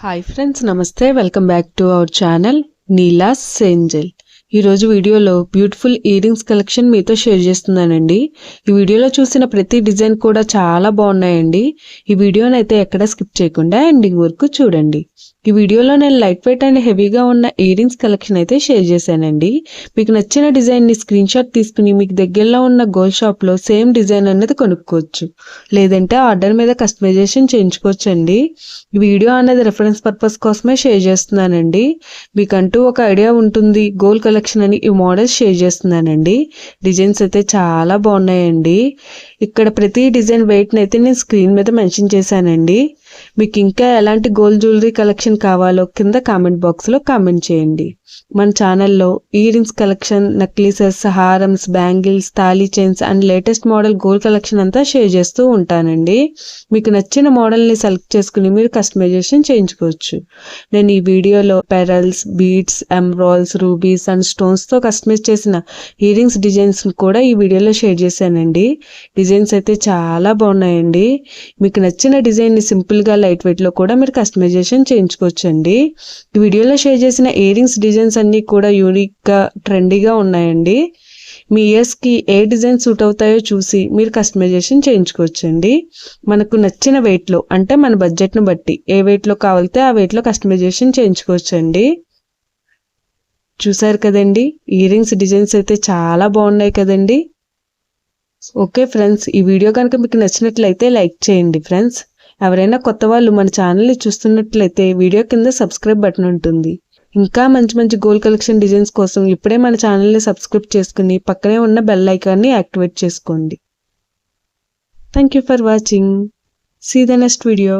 Hi friends, నమస్తే. Welcome back to our channel Neela's Angel. ఈరోజు వీడియోలో బ్యూటిఫుల్ ఇయర్ రింగ్స్ కలెక్షన్ మీతో షేర్ చేస్తున్నానండి. ఈ వీడియోలో చూసిన ప్రతి డిజైన్ కూడా చాలా బాగున్నాయండి. ఈ వీడియోని అయితే ఎక్కడ స్కిప్ చేయకుండా ఎండింగ్ వరకు చూడండి. ఈ వీడియోలో నేను లైట్ వెయిట్ అండ్ హెవీగా ఉన్న ఇయర్ రింగ్స్ కలెక్షన్ అయితే షేర్ చేశానండి. మీకు నచ్చిన డిజైన్ని స్క్రీన్ షాట్ తీసుకుని మీకు దగ్గరలో ఉన్న గోల్డ్ షాప్లో సేమ్ డిజైన్ అనేది కొనుక్కోవచ్చు, లేదంటే ఆర్డర్ మీద కస్టమైజేషన్ చేయించుకోవచ్చు అండి. ఈ వీడియో అనేది రెఫరెన్స్ పర్పస్ కోసమే షేర్ చేస్తున్నానండి. మీకంటూ ఒక ఐడియా ఉంటుంది గోల్డ్ కలెక్షన్ అని ఈ మోడల్స్ షేర్ చేస్తున్నానండి. డిజైన్స్ అయితే చాలా బాగున్నాయండి. ఇక్కడ ప్రతి డిజైన్ వెయిట్ని అయితే నేను స్క్రీన్ మీద మెన్షన్ చేశానండి. మీకు ఇంకా ఎలాంటి గోల్డ్ జ్యువెలరీ కలెక్షన్ కావాలో కింద కామెంట్ బాక్స్లో కామెంట్ చేయండి. మన ఛానల్లో ఇయర్ రింగ్స్ కలెక్షన్, నెక్లెసెస్, హారమ్స్, బ్యాంగిల్స్, తాళీ chains and latest model gold collection అంతా షేర్ చేస్తూ ఉంటానండి. మీకు నచ్చిన మోడల్ని సెలెక్ట్ చేసుకుని మీరు కస్టమైజేషన్ చేయించుకోవచ్చు. నేను ఈ వీడియోలో pearls, beads, emeralds, rubies and స్టోన్స్తో కస్టమైజ్ చేసిన ఇయర్ రింగ్స్ డిజైన్స్ కూడా ఈ వీడియోలో షేర్ చేశానండి. డిజైన్స్ అయితే చాలా బాగున్నాయండి. మీకు నచ్చిన డిజైన్ని సింపుల్గా లైట్ వెయిట్లో కూడా మీరు కస్టమైజేషన్ చేయించుకోవచ్చండి. ఈ వీడియోలో షేర్ చేసిన ఇయర్ రింగ్స్ డిజైన్స్ అన్నీ కూడా యూనిక్గా, ట్రెండీగా ఉన్నాయండి. మీ ఇయర్స్కి ఏ డిజైన్ సూట్ అవుతాయో చూసి మీరు కస్టమైజేషన్ చేయించుకోవచ్చండి. మనకు నచ్చిన వెయిట్లో, అంటే మన బడ్జెట్ను బట్టి ఏ వెయిట్లో కావాలితే ఆ వెయిట్లో కస్టమైజేషన్ చేయించుకోవచ్చండి. చూసారు కదండి, ఇయర్ రింగ్స్ డిజైన్స్ అయితే చాలా బాగున్నాయి కదండి. ఓకే ఫ్రెండ్స్, ఈ వీడియో కనుక మీకు నచ్చినట్లయితే లైక్ చేయండి ఫ్రెండ్స్. ఎవరైనా కొత్త వాళ్ళు మన ఛానల్ని చూస్తున్నట్లయితే వీడియో కింద సబ్స్క్రైబ్ బటన్ ఉంటుంది. ఇంకా మంచి మంచి గోల్డ్ కలెక్షన్ డిజైన్స్ కోసం ఇప్పుడే మన ఛానల్ని సబ్స్క్రైబ్ చేసుకుని పక్కనే ఉన్న బెల్ ఐకాన్ని యాక్టివేట్ చేసుకోండి. Thank you for watching. See the next video.